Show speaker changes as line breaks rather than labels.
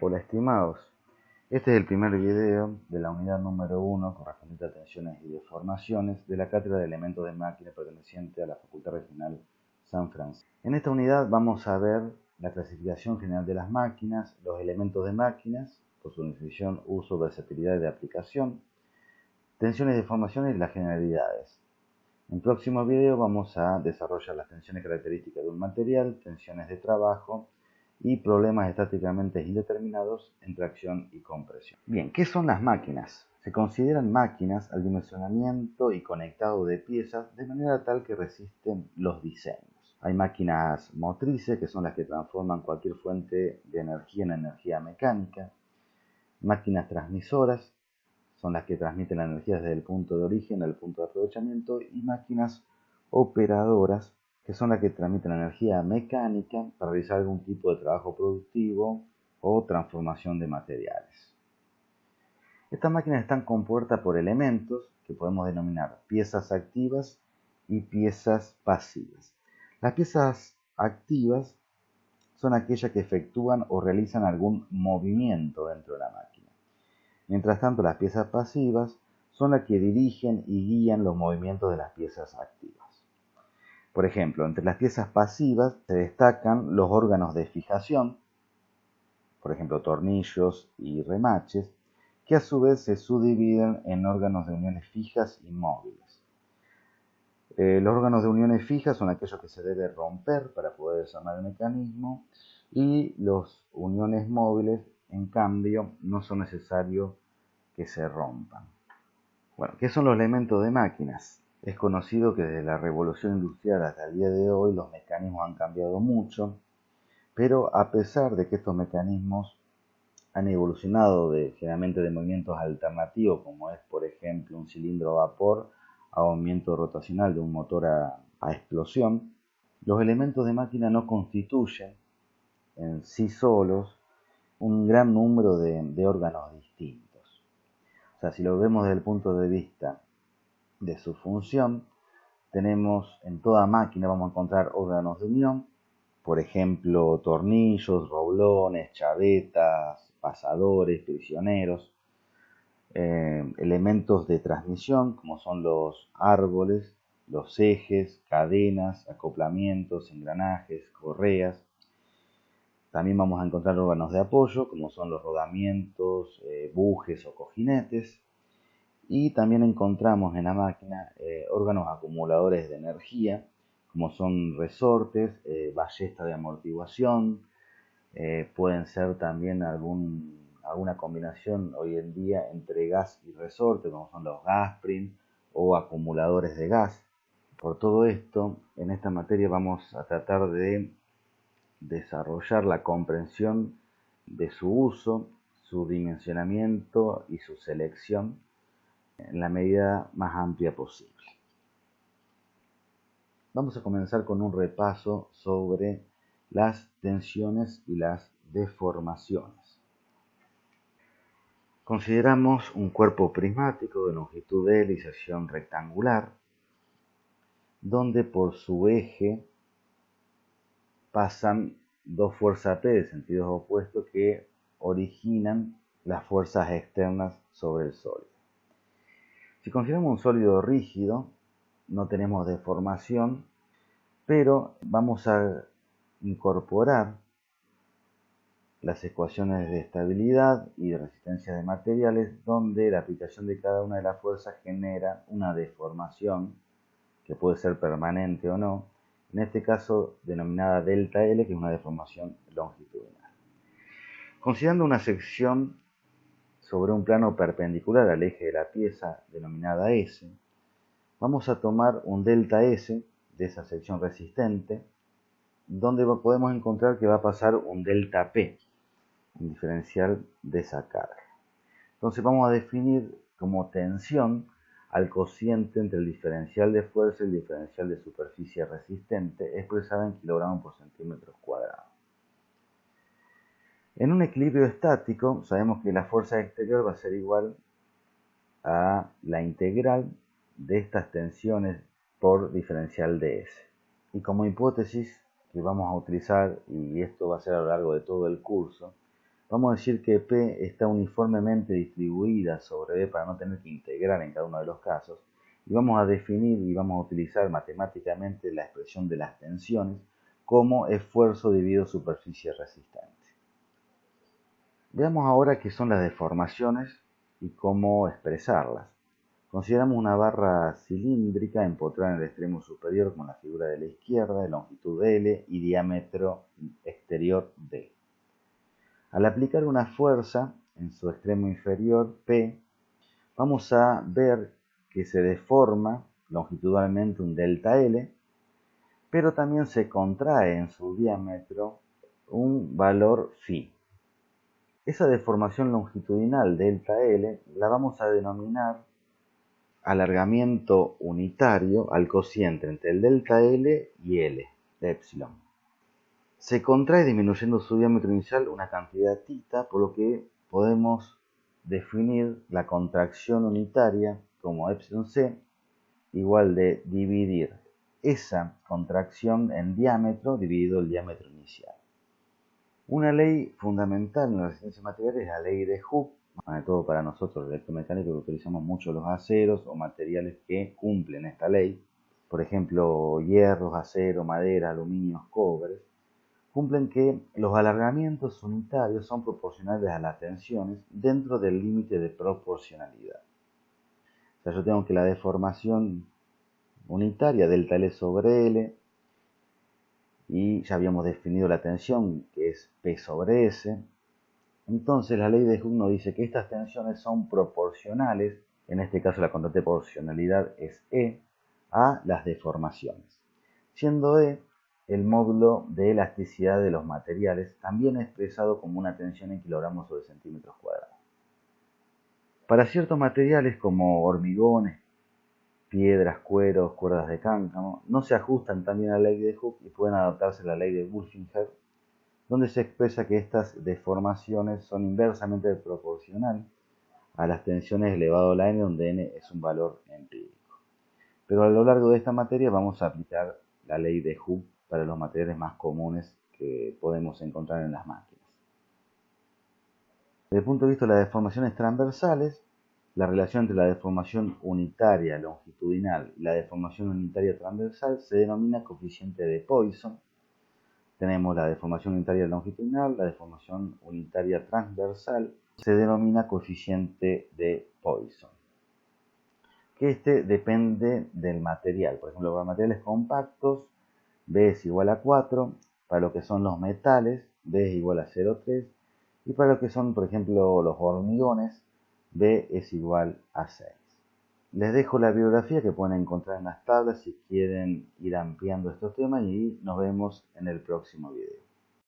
Hola estimados, este es el primer video de la unidad número 1 correspondiente a tensiones y deformaciones de la cátedra de elementos de máquina perteneciente a la Facultad Regional San Francisco. En esta unidad vamos a ver la clasificación general de las máquinas, los elementos de máquinas, por su definición, uso, versatilidad y de aplicación, tensiones y deformaciones y las generalidades. En próximos videos vamos a desarrollar las tensiones características de un material, tensiones de trabajo y problemas estáticamente indeterminados en tracción y compresión. Bien, ¿qué son las máquinas? Se consideran máquinas al dimensionamiento y conectado de piezas de manera tal que resisten los diseños. Hay máquinas motrices, que son las que transforman cualquier fuente de energía en energía mecánica. Máquinas transmisoras, son las que transmiten la energía desde el punto de origen al punto de aprovechamiento, y máquinas operadoras, que son las que transmiten la energía mecánica para realizar algún tipo de trabajo productivo o transformación de materiales. Estas máquinas están compuestas por elementos que podemos denominar piezas activas y piezas pasivas. Las piezas activas son aquellas que efectúan o realizan algún movimiento dentro de la máquina. Mientras tanto, las piezas pasivas son las que dirigen y guían los movimientos de las piezas activas. Por ejemplo, entre las piezas pasivas se destacan los órganos de fijación, por ejemplo, tornillos y remaches, que a su vez se subdividen en órganos de uniones fijas y móviles. Los órganos de uniones fijas son aquellos que se debe romper para poder desarmar el mecanismo, y los uniones móviles, en cambio, no son necesarios que se rompan. Bueno, ¿qué son los elementos de máquinas? Es conocido que desde la revolución industrial hasta el día de hoy los mecanismos han cambiado mucho, pero a pesar de que estos mecanismos han evolucionado generalmente de movimientos alternativos, como es por ejemplo un cilindro a vapor a movimiento rotacional de un motor a explosión, los elementos de máquina no constituyen en sí solos un gran número de órganos distintos. O sea, si lo vemos desde el punto de vista de su función, tenemos en toda máquina, vamos a encontrar órganos de unión, por ejemplo, tornillos, roblones, chavetas, pasadores, prisioneros, elementos de transmisión, como son los árboles, los ejes, cadenas, acoplamientos, engranajes, correas. También vamos a encontrar órganos de apoyo, como son los rodamientos, bujes o cojinetes. Y también encontramos en la máquina órganos acumuladores de energía, como son resortes, ballesta de amortiguación, pueden ser también alguna combinación hoy en día entre gas y resorte, como son los gasprim o acumuladores de gas. Por todo esto, en esta materia vamos a tratar de desarrollar la comprensión de su uso, su dimensionamiento y su selección en la medida más amplia posible. Vamos a comenzar con un repaso sobre las tensiones y las deformaciones. Consideramos un cuerpo prismático de longitud L y sección rectangular, donde por su eje pasan dos fuerzas P de sentidos opuestos que originan las fuerzas externas sobre el sólido. Si consideramos un sólido rígido, no tenemos deformación, pero vamos a incorporar las ecuaciones de estabilidad y de resistencia de materiales, donde la aplicación de cada una de las fuerzas genera una deformación que puede ser permanente o no, en este caso denominada delta L, que es una deformación longitudinal. Considerando una sección sobre un plano perpendicular al eje de la pieza denominada S, vamos a tomar un delta S de esa sección resistente, donde podemos encontrar que va a pasar un delta P, un diferencial de esa carga. Entonces vamos a definir como tensión al cociente entre el diferencial de fuerza y el diferencial de superficie resistente, expresada en kilogramos por centímetros cuadrados. En un equilibrio estático, sabemos que la fuerza exterior va a ser igual a la integral de estas tensiones por diferencial de S. Y como hipótesis que vamos a utilizar, y esto va a ser a lo largo de todo el curso, vamos a decir que P está uniformemente distribuida sobre B para no tener que integrar en cada uno de los casos. Y vamos a definir y vamos a utilizar matemáticamente la expresión de las tensiones como esfuerzo dividido superficie resistente. Veamos ahora qué son las deformaciones y cómo expresarlas. Consideramos una barra cilíndrica empotrada en el extremo superior con la figura de la izquierda, de longitud L y diámetro exterior D. Al aplicar una fuerza en su extremo inferior, P, vamos a ver que se deforma longitudinalmente un delta L, pero también se contrae en su diámetro un valor phi. Esa deformación longitudinal delta L la vamos a denominar alargamiento unitario al cociente entre el delta L y L, de epsilon. Se contrae disminuyendo su diámetro inicial una cantidad θ, por lo que podemos definir la contracción unitaria como epsilon c igual de dividir esa contracción en diámetro dividido el diámetro inicial. Una ley fundamental en las ciencias materiales es la ley de Hooke, sobre todo para nosotros electromecánicos que utilizamos mucho los aceros o materiales que cumplen esta ley, por ejemplo hierros, acero, madera, aluminio, cobre, cumplen que los alargamientos unitarios son proporcionales a las tensiones dentro del límite de proporcionalidad. O sea, yo tengo que la deformación unitaria delta L sobre L, y ya habíamos definido la tensión que es P sobre S. Entonces la ley de Hooke nos dice que estas tensiones son proporcionales, en este caso la constante de proporcionalidad es E, a las deformaciones, siendo E el módulo de elasticidad de los materiales, también expresado como una tensión en kilogramos sobre centímetros cuadrados. Para ciertos materiales como hormigones, piedras, cueros, cuerdas de cáncamo, no se ajustan también a la ley de Hooke y pueden adaptarse a la ley de Bulfinger, donde se expresa que estas deformaciones son inversamente proporcionales a las tensiones elevado a la n, donde n es un valor empírico. Pero a lo largo de esta materia vamos a aplicar la ley de Hooke para los materiales más comunes que podemos encontrar en las máquinas. Desde el punto de vista de las deformaciones transversales, la relación entre la deformación unitaria longitudinal y la deformación unitaria transversal se denomina coeficiente de Poisson. Tenemos la deformación unitaria longitudinal, la deformación unitaria transversal se denomina coeficiente de Poisson. Que este depende del material. Por ejemplo, para materiales compactos, B es igual a 4, para lo que son los metales, B es igual a 0,3, y para lo que son, por ejemplo, los hormigones, B es igual a 6. Les dejo la bibliografía que pueden encontrar en las tablas si quieren ir ampliando estos temas y nos vemos en el próximo video.